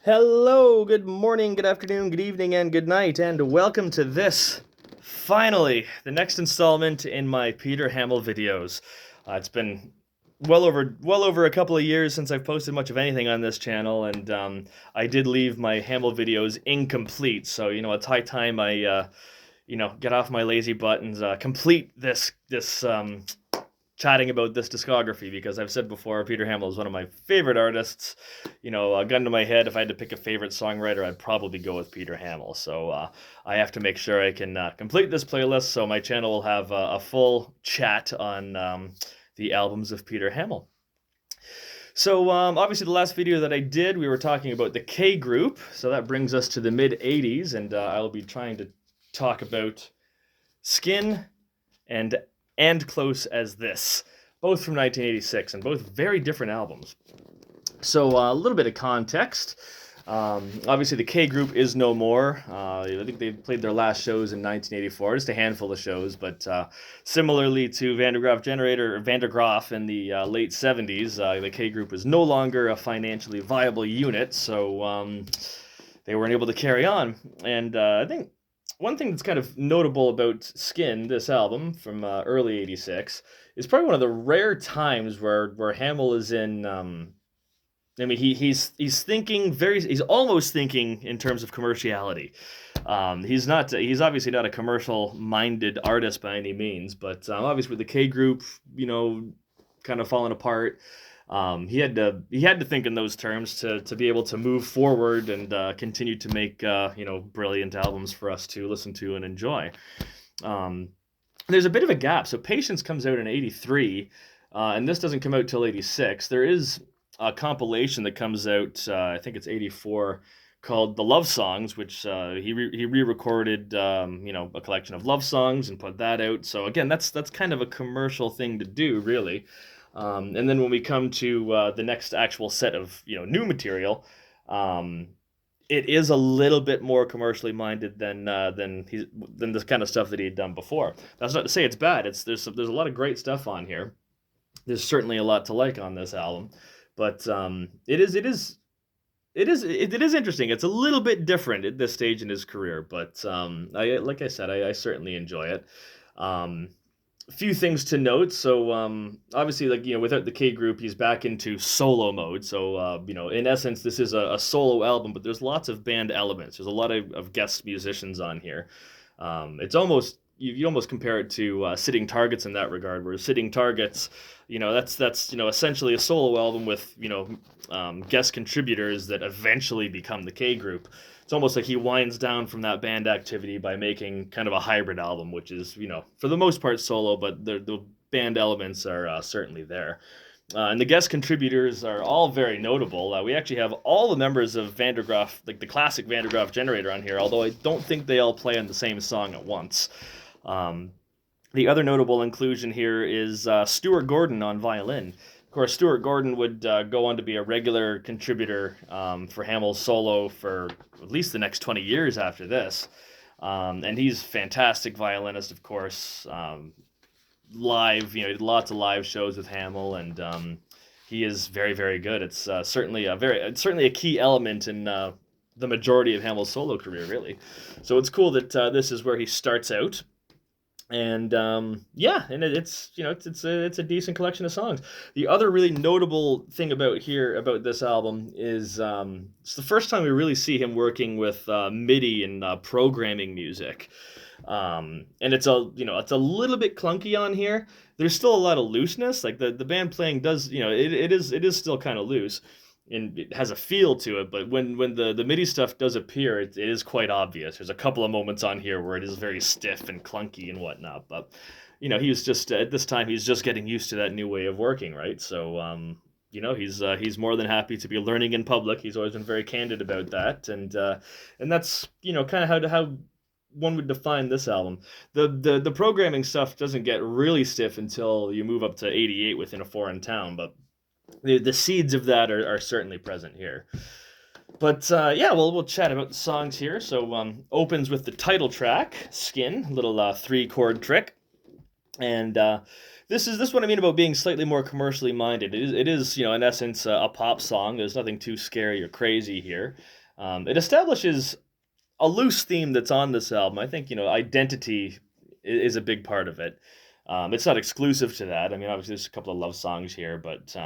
Hello, good morning, good afternoon, good evening, and good night, and welcome to this, finally, the next installment in my Peter Hammill videos. It's been well over a couple of years since I've posted much of anything on this channel, and I did leave my Hammill videos incomplete. So it's high time I get off my lazy butt and complete this chatting about this discography, because I've said before, Peter Hammill is one of my favorite artists. A gun to my head, if I had to pick a favorite songwriter, I'd probably go with Peter Hammill. So I have to make sure I can complete this playlist, so my channel will have a full chat on the albums of Peter Hammill. So obviously the last video that I did, we were talking about the K group, so that brings us to the mid 80s, and I'll be trying to talk about Skin and Close as This, both from 1986, and both very different albums. So a little bit of context. Obviously, the K Group is no more. I think they played their last shows in 1984, just a handful of shows. But similarly to Van der Graaf in the late 70s, the K Group is no longer a financially viable unit, so they weren't able to carry on. And I think one thing that's kind of notable about Skin, this album from early '86, is probably one of the rare times where Hammill is in. He's thinking he's almost thinking in terms of commerciality. He's not. He's obviously not a commercial-minded artist by any means, but obviously with the K Group, kind of falling apart. He had to think in those terms to be able to move forward and continue to make brilliant albums for us to listen to and enjoy. There's a bit of a gap. So Patience comes out in '83, and this doesn't come out till '86. There is a compilation that comes out, I think it's '84, called The Love Songs, which he re-recorded, a collection of love songs and put that out. So again, that's kind of a commercial thing to do, really. And then when we come to the next actual set of new material, it is a little bit more commercially minded than this kind of stuff that he had done before. That's not to say it's bad. There's a lot of great stuff on here. There's certainly a lot to like on this album, but it is interesting. It's a little bit different at this stage in his career, but like I said, I certainly enjoy it. A few things to note. So obviously, without the K Group, he's back into solo mode. So in essence, this is a solo album, but there's lots of band elements. There's a lot of guest musicians on here. It's almost you almost compare it to Sitting Targets in that regard, where Sitting Targets, that's essentially a solo album with guest contributors that eventually become the K Group. It's almost like he winds down from that band activity by making kind of a hybrid album, which is, for the most part solo, but the band elements are certainly there. And the guest contributors are all very notable. We actually have all the members of Van der Graaf, like the classic Van der Graaf Generator on here, although I don't think they all play on the same song at once. The other notable inclusion here is Stuart Gordon on violin. Of course, Stuart Gordon would go on to be a regular contributor for Hammill's solo for at least the next 20 years after this. And he's a fantastic violinist, of course. Live, he did lots of live shows with Hammill, and he is very, very good. It's certainly a key element in the majority of Hammill's solo career, really. So it's cool that this is where he starts out. And it's a decent collection of songs. The other really notable thing about this album is it's the first time we really see him working with MIDI and programming music. And it's a little bit clunky on here. There's still a lot of looseness. Like the band playing does, it is still kind of loose. And it has a feel to it, but when the MIDI stuff does appear, it is quite obvious. There's a couple of moments on here where it is very stiff and clunky and whatnot, but he was just at this time he's just getting used to that new way of working, right? So he's more than happy to be learning in public. He's always been very candid about that, and that's kind of how one would define this album. The programming stuff doesn't get really stiff until you move up to '88 within a Foreign Town, but the seeds of that are certainly present here. But we'll chat about the songs here. So opens with the title track, Skin, little 3-chord trick. And this is what I mean about being slightly more commercially minded. It is in essence, a pop song. There's nothing too scary or crazy here. It establishes a loose theme that's on this album. I think identity is a big part of it. It's not exclusive to that. I mean, obviously, there's a couple of love songs here, but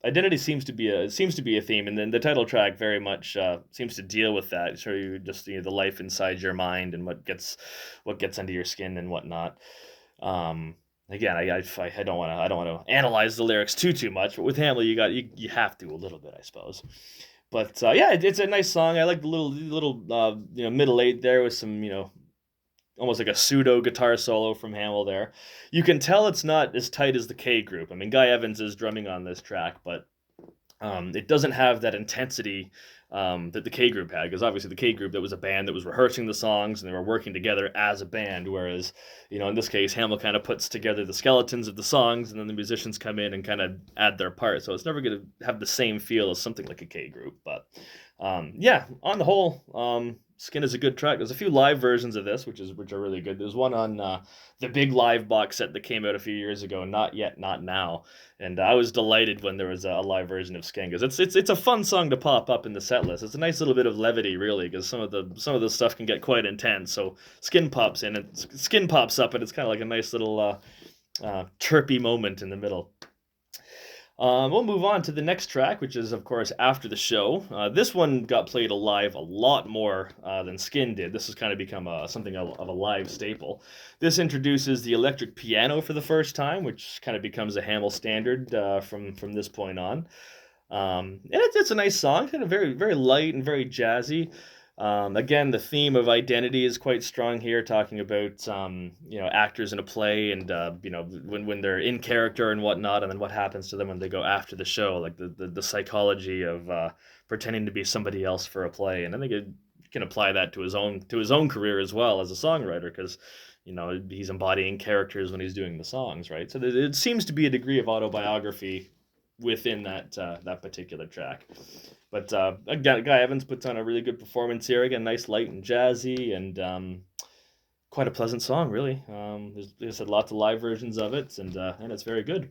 identity seems to be a theme, and then the title track very much seems to deal with that. Sort of just the life inside your mind and what gets under your skin and whatnot. Again, I don't want to analyze the lyrics too much, but with Hamill, you have to a little bit, I suppose. But yeah, it's a nice song. I like the little middle eight there with some almost like a pseudo guitar solo from Hamill there. You can tell it's not as tight as the K group. I mean, Guy Evans is drumming on this track, but it doesn't have that intensity that the K group had, because obviously the K group, that was a band that was rehearsing the songs and they were working together as a band, whereas in this case Hamill kind of puts together the skeletons of the songs and then the musicians come in and kind of add their part, so it's never going to have the same feel as something like a K group. But yeah, on the whole, Skin is a good track. There's a few live versions of this, which are really good. There's one on the big live box set that came out a few years ago, Not Yet, Not Now, and I was delighted when there was a live version of Skin, because it's a fun song to pop up in the set list. It's a nice little bit of levity, really, because some of the stuff can get quite intense. So Skin pops in, and Skin pops up, and it's kind of like a nice little chirpy moment in the middle. We'll move on to the next track, which is, of course, After the Show. This one got played live a lot more than Skin did. This has kind of become something of a live staple. This introduces the electric piano for the first time, which kind of becomes a Hamill standard from this point on. And it's a nice song, kind of very, very light and very jazzy. Again, the theme of identity is quite strong here, talking about actors in a play, and when they're in character and whatnot, and then what happens to them when they go after the show, like the psychology of pretending to be somebody else for a play. And I think it can apply that to his own career as well as a songwriter, because he's embodying characters when he's doing the songs, right? So it seems to be a degree of autobiography within that particular track. But again, Guy Evans puts on a really good performance here. Again, nice, light, and jazzy, and quite a pleasant song, really. There's lots of live versions of it, and it's very good.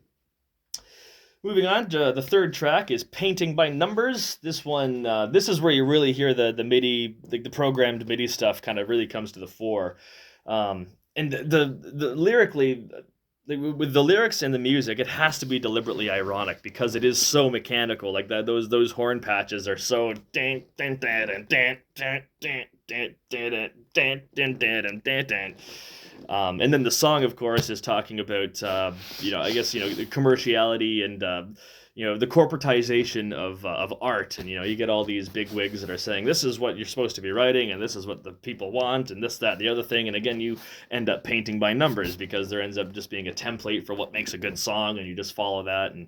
Moving on, the third track is Painting by Numbers. This one, this is where you really hear the MIDI, the programmed MIDI stuff kind of really comes to the fore. And the lyrically, with the lyrics and the music, it has to be deliberately ironic because it is so mechanical. Like that, those horn patches are so. And then the song, of course, is talking about I guess the commerciality and the corporatization of art, and you get all these big wigs that are saying this is what you're supposed to be writing, and this is what the people want, and this, that, and the other thing, and again you end up painting by numbers because there ends up just being a template for what makes a good song, and you just follow that, and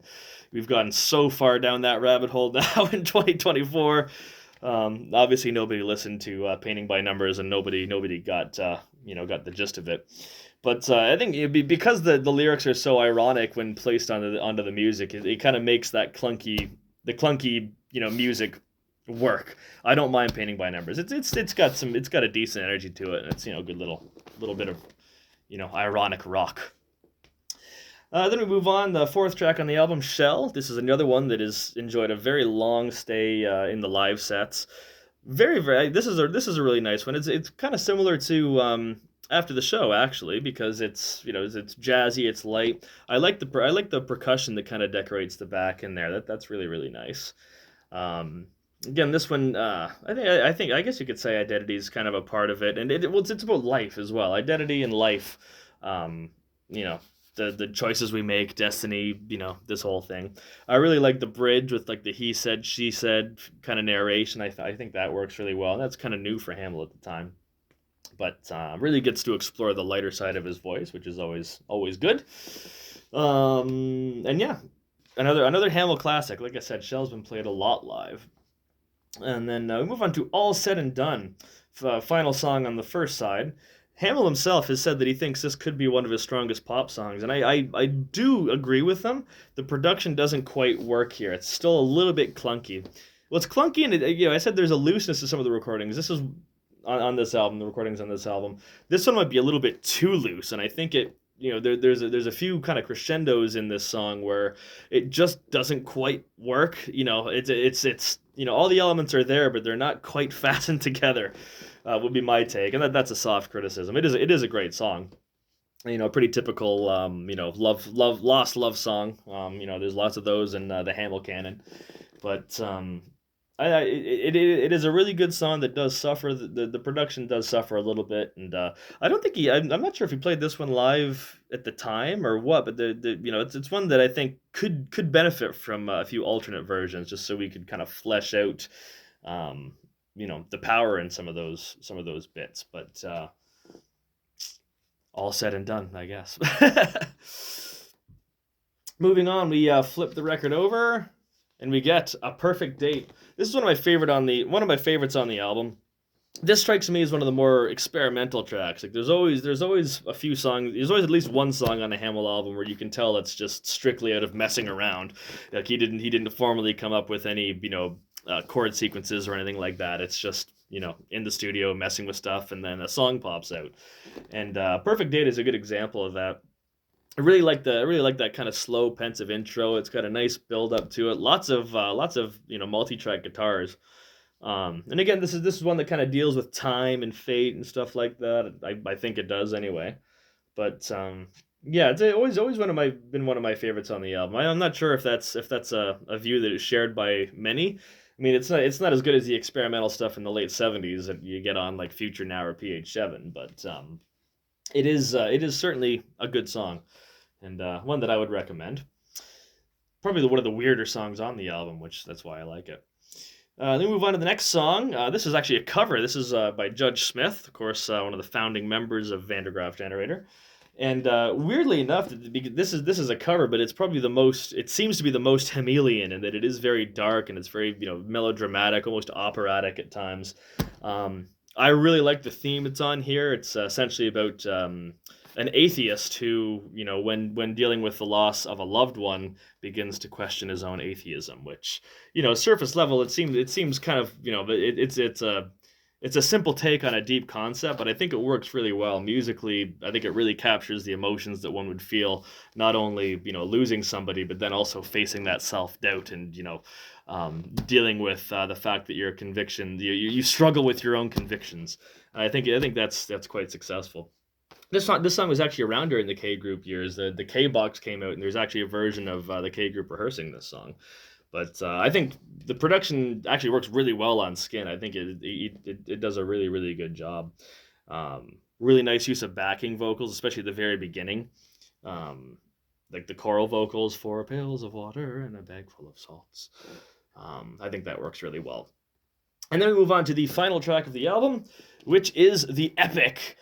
we've gotten so far down that rabbit hole now in 2024. Obviously nobody listened to Painting by Numbers, and nobody got got the gist of it. But I think because the lyrics are so ironic when placed onto the music, it kind of makes that clunky music work. I don't mind Painting by Numbers. It's got a decent energy to it, and it's good little bit of ironic rock. Then we move on. The fourth track on the album, Shell. This is another one that has enjoyed a very long stay in the live sets. Very, very. This is a really nice one. It's kind of similar to After the Show, actually, because it's it's jazzy, it's light. I like the percussion that kind of decorates the back in there. That's really, really nice. Again, this one, I guess you could say identity is kind of a part of it, and it's about life as well. Identity and life. The choices we make, destiny, this whole thing. I really like the bridge with like the he said, she said kind of narration. I think that works really well. And that's kind of new for Hamill at the time. But really gets to explore the lighter side of his voice, which is always good. And yeah, another Hamill classic. Like I said, Shell's been played a lot live. And then we move on to All Said and Done, final song on the first side. Hamill himself has said that he thinks this could be one of his strongest pop songs, and I do agree with him. The production doesn't quite work here. It's still a little bit clunky. Well, it's clunky, and I said there's a looseness to some of the recordings. This is on this album, the recordings on this album. This one might be a little bit too loose, and I think it there's a few kind of crescendos in this song where it just doesn't quite work. It's all the elements are there, but they're not quite fastened together. Would be my take, and that's a soft criticism. It is a great song. Pretty typical, lost love song. There's lots of those in the Hamill canon, but it is a really good song that does suffer. The production does suffer a little bit, and I don't think I'm not sure if he played this one live at the time or what, but it's one that I think could benefit from a few alternate versions, just so we could kind of flesh out, the power in some of those bits. But all said and done, I guess. Moving on, we flip the record over, and we get A Perfect Date. This is one of my favorites on the album. This strikes me as one of the more experimental tracks. Like there's always a few songs. There's always at least one song on a Hamill album where you can tell it's just strictly out of messing around. Like he didn't formally come up with any chord sequences or anything like that. It's just in the studio messing with stuff, and then a song pops out. And Perfect Date is a good example of that. I really like that kind of slow, pensive intro. It's got a nice build up to it. Lots of multi-track guitars. And again, this is one that kind of deals with time and fate and stuff like that. I think it does anyway. But yeah, it's always been one of my favorites on the album. I'm not sure if that's a view that is shared by many. I mean, it's not as good as the experimental stuff in the late '70s that you get on like Future Now or PH7, but it is certainly a good song, and one that I would recommend. Probably one of the weirder songs on the album, which that's why I like it. Then we move on to the next song. This is actually a cover. This is by Judge Smith, of course, one of the founding members of Vandergraaf Generator. And weirdly enough, this is a cover, but it's probably it seems to be the most Hamillian in that it is very dark and it's very melodramatic, almost operatic at times. I really like the theme it's on here. It's essentially about an atheist who, when dealing with the loss of a loved one, begins to question his own atheism. Which, surface level, it seems kind of, it's a simple take on a deep concept, but I think it works really well musically. I think it really captures the emotions that one would feel, not only losing somebody, but then also facing that self-doubt and dealing with the fact that your conviction, you struggle with your own convictions. I think that's quite successful. This song was actually around during the K Group years. The K box came out, and there's actually a version of the K Group rehearsing this song. But I think the production actually works really well on Skin. I think it does a really, really good job. Really nice use of backing vocals, especially at the very beginning. Like the choral vocals, 4 pails of water and a bag full of salts. I think that works really well. And then we move on to the final track of the album, which is the epic.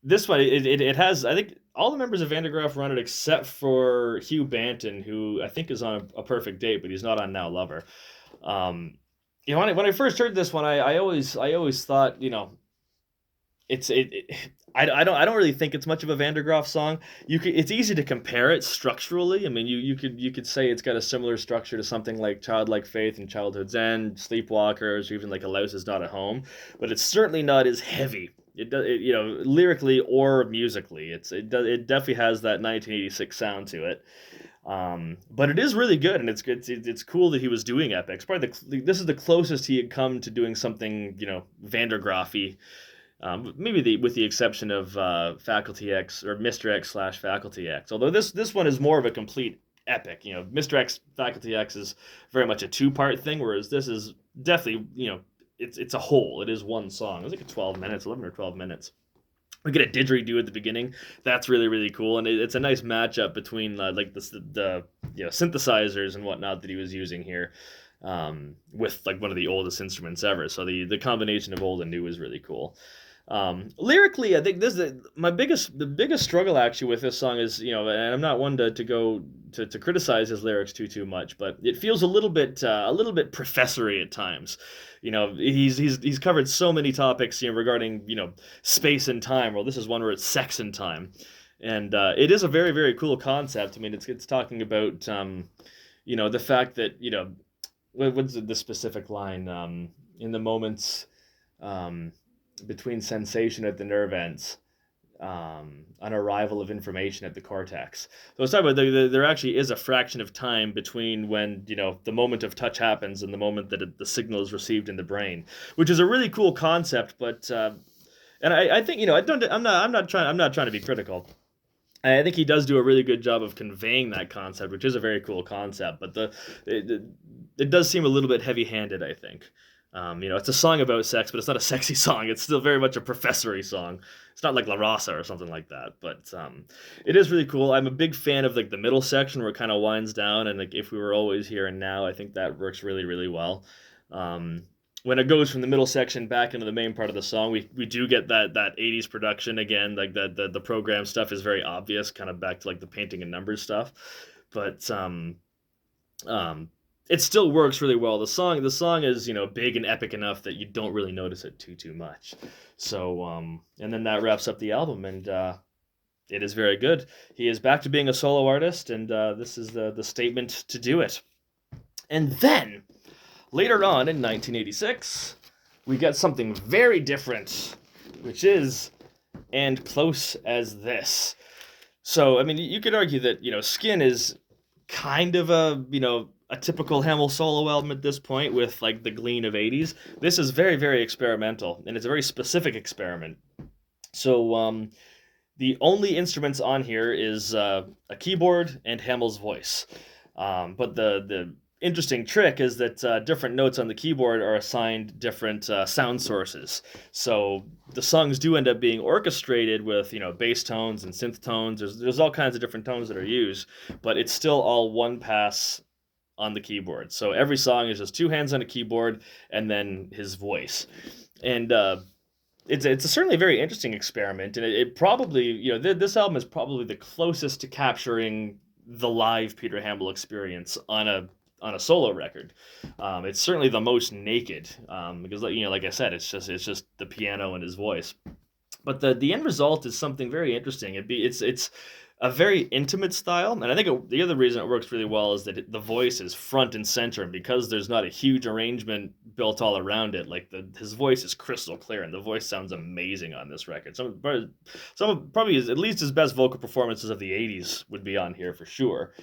This one, it has, I think, all the members of Vandergraaf run it except for Hugh Banton, who I think is on a Perfect Date, but he's not on Now Lover. When I first heard this one, I always thought, I don't really think it's much of a Vandergraaf song. It's easy to compare it structurally. I mean, you could say it's got a similar structure to something like Childlike Faith and Childhood's End, Sleepwalkers, or even like A Louse Is Not at Home. But it's certainly not as heavy. It does, lyrically or musically. It definitely has that 1986 sound to it. But it is really good, and it's cool that he was doing epics. Probably this is the closest he had come to doing something Vandergraaf-y. Maybe with the exception of Faculty X or Mr. X / Faculty X. Although this one is more of a complete epic. Mr. X Faculty X is very much a 2-part thing, whereas this is definitely it's a whole. It is one song. It's like 11 or 12 minutes. We get a didgeridoo at the beginning. That's really, really cool, and it's a nice matchup between like the synthesizers and whatnot that he was using here, with like one of the oldest instruments ever. So the combination of old and new is really cool. Lyrically, I think the biggest struggle actually with this song is, and I'm not one to go to criticize his lyrics too much, but it feels a little bit professory at times. He's covered so many topics, regarding, space and time. Well, this is one where it's sex and time. And it is a very, very cool concept. I mean, it's talking about, the fact that, what's the specific line? In the moments between sensation at the nerve ends, an arrival of information at the cortex. So it's talking about there actually is a fraction of time between when the moment of touch happens and the moment that the signal is received in the brain, which is a really cool concept. But and I think I'm not trying to be critical. I think he does do a really good job of conveying that concept, which is a very cool concept. But it, it does seem a little bit heavy-handed, I think. It's a song about sex, but it's not a sexy song. It's still very much a professory song. It's not like La Raza or something like that. But it is really cool. I'm a big fan of like the middle section where it kind of winds down, and like if we were always here and now, I think that works really, really well. Um, when it goes from the middle section back into the main part of the song, we do get that 80s production again. Like the program stuff is very obvious, kind of back to like the painting and numbers stuff. But it still works really well. The song is big and epic enough that you don't really notice it too much. So and then that wraps up the album, and it is very good. He is back to being a solo artist, and this is the statement to do it. And then later on in 1986, we get something very different, which is And Close as This. So, I mean, you could argue that, Skin is kind of a typical Hamill solo album at this point with like the glean of 80s. This is very, very experimental, and it's a very specific experiment. So, the only instruments on here is a keyboard and Hamill's voice. But the interesting trick is that different notes on the keyboard are assigned different sound sources. So the songs do end up being orchestrated with bass tones and synth tones. There's all kinds of different tones that are used, but it's still all one pass on the keyboard. So every song is just two hands on a keyboard and then his voice. And it's certainly a very interesting experiment, and it probably this album is probably the closest to capturing the live Peter Hammill experience on a solo record. It's certainly the most naked because like I said, it's just the piano and his voice. But the end result is something very interesting. It's a very intimate style, and I think the other reason it works really well is that the voice is front and center, and because there's not a huge arrangement built all around it, like his voice is crystal clear, and the voice sounds amazing on this record. Some probably at least his best vocal performances of the 80s would be on here for sure.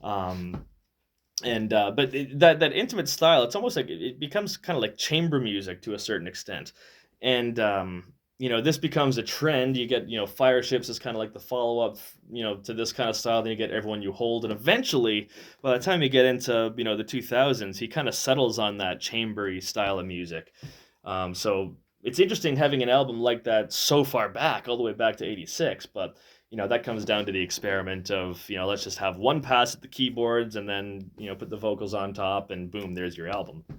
But that intimate style, it's almost like it becomes kind of like chamber music to a certain extent, and this becomes a trend. You get Fire Ships is kind of like the follow up to this kind of style. Then you get Everyone You Hold, and eventually, by the time you get into the 2000s, he kind of settles on that chambery style of music. So it's interesting having an album like that so far back, all the way back to '86, but. That comes down to the experiment of, let's just have one pass at the keyboards and then, put the vocals on top and boom, there's your album. It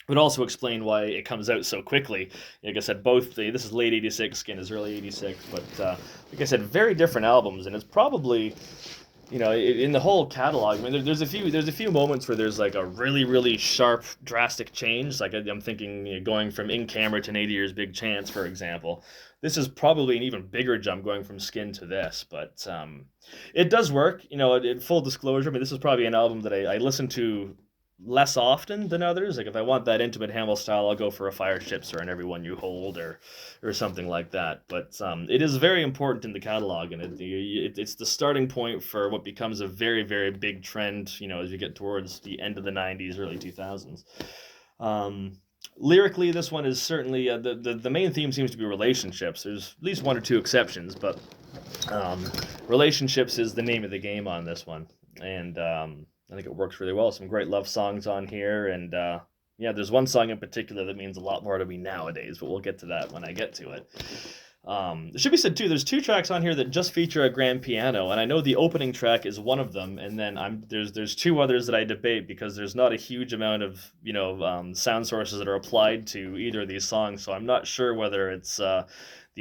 would also explain why it comes out so quickly. Like I said, this is late 86, Skin is early 86, but like I said, very different albums, and it's probably, in the whole catalog, I mean, there's a few moments where there's like a really, really sharp, drastic change. Like I'm thinking going from In Camera to 80 Years Big Chance, for example. This is probably an even bigger jump going from Skin to this, but it does work. In full disclosure, I mean, this is probably an album that I listen to less often than others. Like if I want that intimate Hamill style, I'll go for a Fire Ships or an Everyone You Hold or something like that. But it is very important in the catalog, and it's the starting point for what becomes a very, very big trend. As you get towards the end of the '90s, early 2000s. Lyrically, this one is certainly the main theme seems to be relationships. There's at least one or two exceptions, but relationships is the name of the game on this one, and I think it works really well. Some great love songs on here, and there's one song in particular that means a lot more to me nowadays, but we'll get to that when I get to it. It should be said too, there's two tracks on here that just feature a grand piano, and I know the opening track is one of them, and then there's two others that I debate because there's not a huge amount of sound sources that are applied to either of these songs, so I'm not sure whether it's the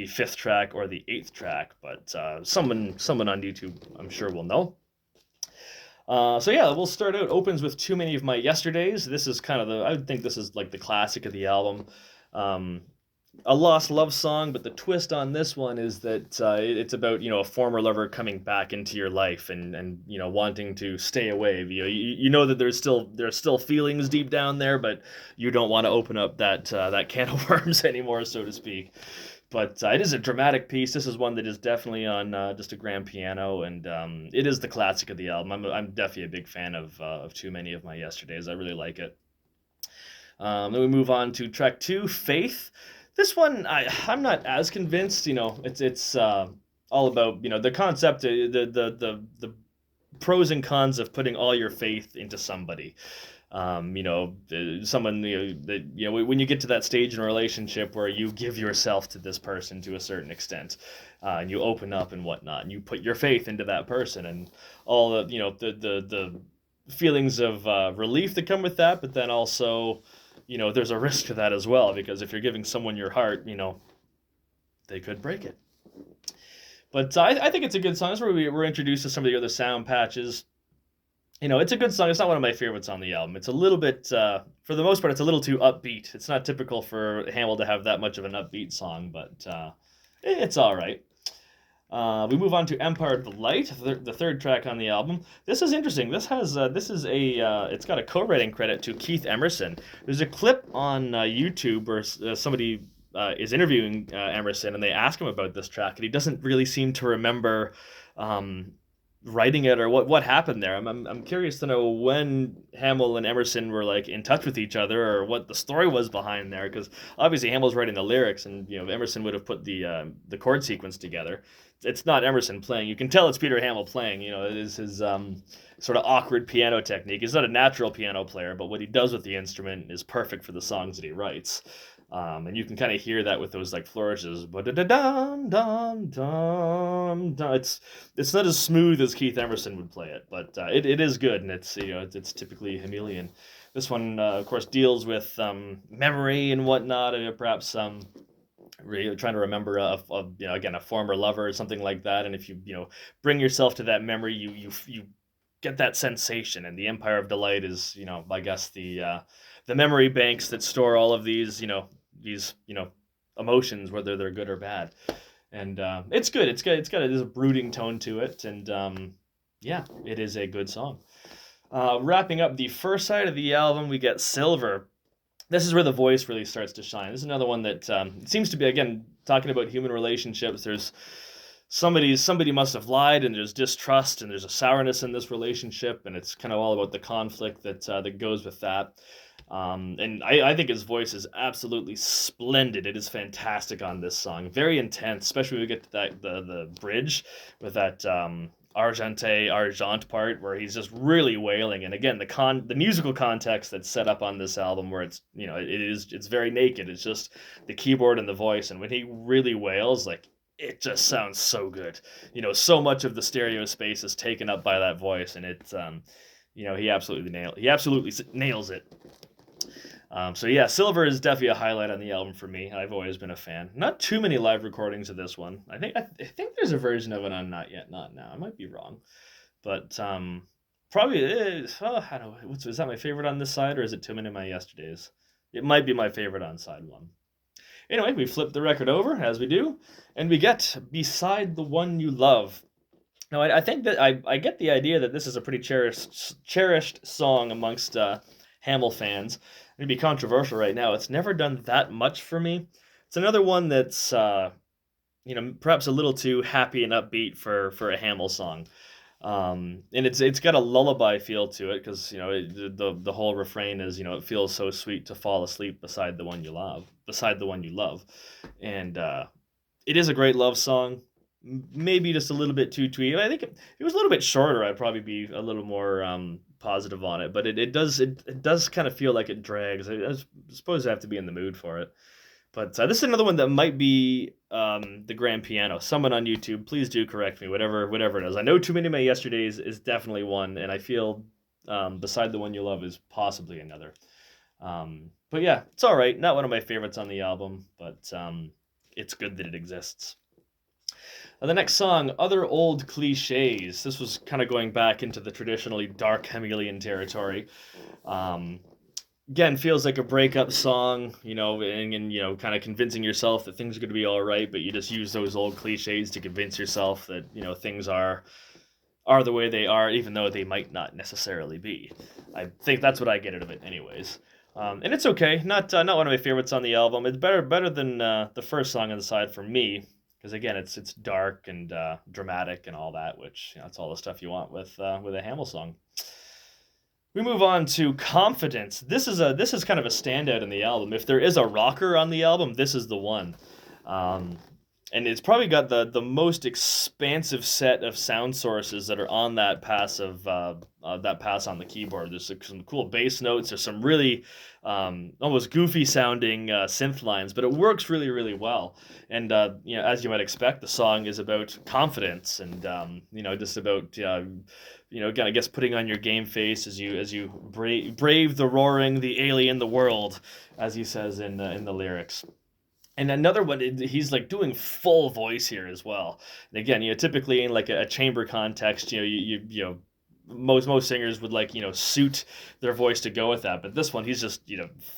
fifth track or the eighth track, but someone on YouTube I'm sure will know. We'll start out. Opens with Too Many of My Yesterdays. This is kind of I would think this is like the classic of the album. A lost love song, but the twist on this one is that it's about a former lover coming back into your life and wanting to stay away. You know that there's still feelings deep down there, but you don't want to open up that can of worms anymore, so to speak. But it is a dramatic piece. This is one that is definitely on just a grand piano, and it is the classic of the album. I'm definitely a big fan of Too Many of My Yesterdays. I really like it. Then we move on to track two, Faith. This one, I'm not as convinced. It's all about the concept, the pros and cons of putting all your faith into somebody. Someone that when you get to that stage in a relationship where you give yourself to this person to a certain extent, and you open up and whatnot, and you put your faith into that person, and all the feelings of relief that come with that, but then also there's a risk to that as well, because if you're giving someone your heart, they could break it. But I think it's a good song. That's where we're introduced to some of the other sound patches. It's a good song. It's not one of my favorites on the album. It's a little bit, for the most part, it's a little too upbeat. It's not typical for Hamill to have that much of an upbeat song, but it's all right. We move on to Empire of the Light, the third track on the album. This is interesting. It's got a co-writing credit to Keith Emerson. There's a clip on YouTube where somebody is interviewing Emerson, and they ask him about this track, and he doesn't really seem to remember writing it or what happened there. I'm curious to know when Hamill and Emerson were like in touch with each other, or what the story was behind there, because obviously Hamill's writing the lyrics, and Emerson would have put the chord sequence together. It's not Emerson playing. You can tell it's Peter Hammill playing. It is his sort of awkward piano technique. He's not a natural piano player, but what he does with the instrument is perfect for the songs that he writes. And you can kind of hear that with those like flourishes. It's not as smooth as Keith Emerson would play it, but it is good, and it's typically Hamillian. This one, of course, deals with memory and whatnot, and perhaps really trying to remember again, a former lover or something like that. And if you bring yourself to that memory, you get that sensation. And the Empire of Delight is I guess the memory banks that store all of these emotions, whether they're good or bad. And it's good. It's got a brooding tone to it, and it is a good song. Wrapping up the first side of the album, we get Silver. This is where the voice really starts to shine. This is another one that seems to be, again, talking about human relationships. There's somebody must have lied, and there's distrust, and there's a sourness in this relationship, and it's kind of all about the conflict that goes with that. And I think his voice is absolutely splendid. It is fantastic on this song. Very intense, especially when we get to the bridge with that argent part where he's just really wailing. And again, the musical context that's set up on this album, where it's it's very naked. It's just the keyboard and the voice, and when he really wails, like, it just sounds so good. So much of the stereo space is taken up by that voice, and it's he absolutely nails it. Silver is definitely a highlight on the album for me. I've always been a fan. Not too many live recordings of this one. I think there's a version of it on Not Yet, Not Now. I might be wrong, but probably it is. Oh, I don't know. Is that my favorite on this side, or is it Too Many of My Yesterdays? It might be my favorite on side one. Anyway, we flip the record over, as we do, and we get Beside the One You Love. Now, I think that I get the idea that this is a pretty cherished song amongst Hamill fans. To be controversial right now, it's never done that much for me. It's another one that's perhaps a little too happy and upbeat for a Hamill song. And it's got a lullaby feel to it, because the whole refrain is it feels so sweet to fall asleep beside the one you love, and it is a great love song. Maybe just a little bit too twee. I think it was a little bit shorter, I'd probably be a little more positive on it, but it does kind of feel like it drags. I suppose I have to be in the mood for it. But this is another one that might be the grand piano. Someone on YouTube, please do correct me, whatever it is. I know Too Many of My Yesterdays is definitely one, and I feel Beside the One You Love is possibly another. But yeah, it's all right. Not one of my favorites on the album, but it's good that it exists. The next song, Other Old Cliches. This was kind of going back into the traditionally dark Hamillian territory. Again, feels like a breakup song, and kind of convincing yourself that things are going to be all right, but you just use those old cliches to convince yourself that, things are the way they are, even though they might not necessarily be. I think that's what I get out of it anyways. And it's okay. Not one of my favorites on the album. It's better than the first song on the side for me, because again, it's dark and dramatic and all that, which that's all the stuff you want with a Hamill song. We move on to Confidence. This is kind of a standout in the album. If there is a rocker on the album, this is the one. Um, and it's probably got the most expansive set of sound sources that are on that pass on the keyboard. There's some cool bass notes. There's some really almost goofy sounding synth lines, but it works really well. And as you might expect, the song is about confidence and just about kind of guess putting on your game face as you brave the roaring, the alien, the world, as he says in the lyrics. And another one, he's like doing full voice here as well. And again, typically in like a chamber context, most singers would suit their voice to go with that. But this one, he's just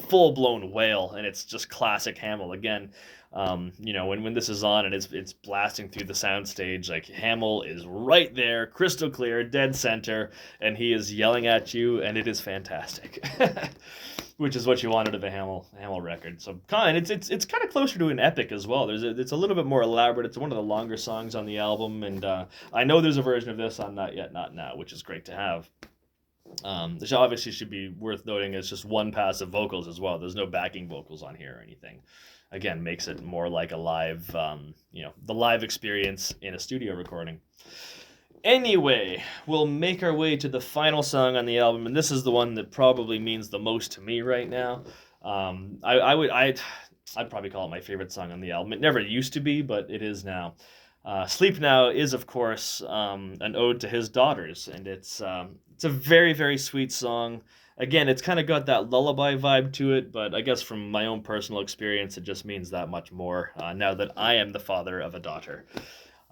full blown wail, and it's just classic Hamill again. When this is on and it's blasting through the soundstage, like Hamill is right there, crystal clear, dead center, and he is yelling at you, and it is fantastic. Which is what you wanted of a Hamill record. So it's kind of closer to an epic as well. It's a little bit more elaborate. It's one of the longer songs on the album, and I know there's a version of this on Not Yet, Not Now, which is great to have. This obviously should be worth noting. It's just one pass of vocals as well. There's no backing vocals on here or anything. Again, makes it more like a live, the live experience in a studio recording. Anyway, we'll make our way to the final song on the album, and this is the one that probably means the most to me right now. I'd probably call it my favorite song on the album. It never used to be, but it is now. Sleep Now is, of course, an ode to his daughters, and it's a very sweet song. Again, it's kind of got that lullaby vibe to it, but I guess from my own personal experience, it just means that much more now that I am the father of a daughter.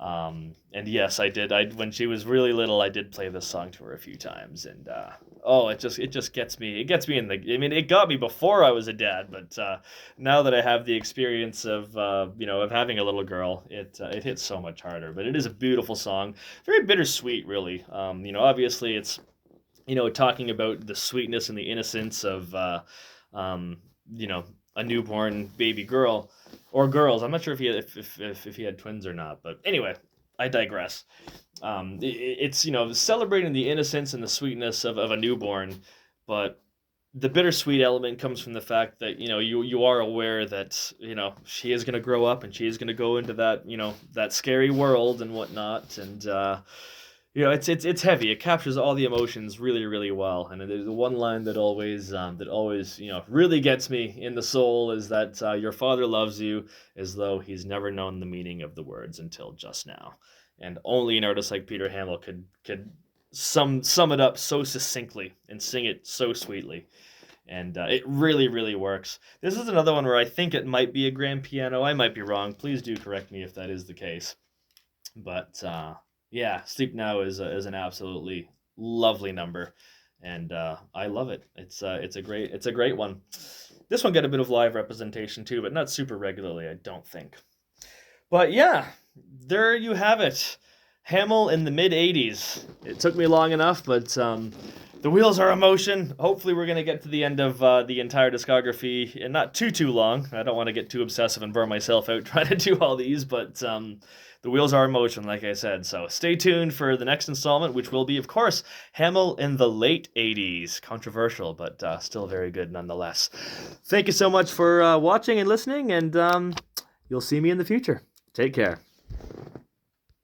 And yes, I did. When she was really little, I did play this song to her a few times, and it just gets me. It gets me in the. I mean, it got me before I was a dad, but now that I have the experience of of having a little girl, it hits so much harder. But it is a beautiful song, very bittersweet, really. Obviously it's talking about the sweetness and the innocence of a newborn baby girl. Or girls. I'm not sure if he had twins or not, but anyway, I digress. It's celebrating the innocence and the sweetness of a newborn, but the bittersweet element comes from the fact that you are aware that she is going to grow up and she is going to go into that that scary world and whatnot, and it's heavy. It captures all the emotions really well. And there's the one line that always really gets me in the soul is that your father loves you as though he's never known the meaning of the words until just now. And only an artist like Peter Hammill could sum it up so succinctly and sing it so sweetly. And it really works. This is another one where I think it might be a grand piano. I might be wrong. Please do correct me if that is the case. But yeah, Sleep Now is an absolutely lovely number, and I love it. It's a great one. This one got a bit of live representation too, but not super regularly, I don't think. But yeah, there you have it. Hamill in the mid 80s. It took me long enough, but the wheels are in motion. Hopefully we're going to get to the end of the entire discography, and not too long. I don't want to get too obsessive and burn myself out trying to do all these, but the wheels are in motion, like I said. So stay tuned for the next installment, which will be, of course, Hammill in the late 80s. Controversial, but still very good nonetheless. Thank you so much for watching and listening, and you'll see me in the future. Take care.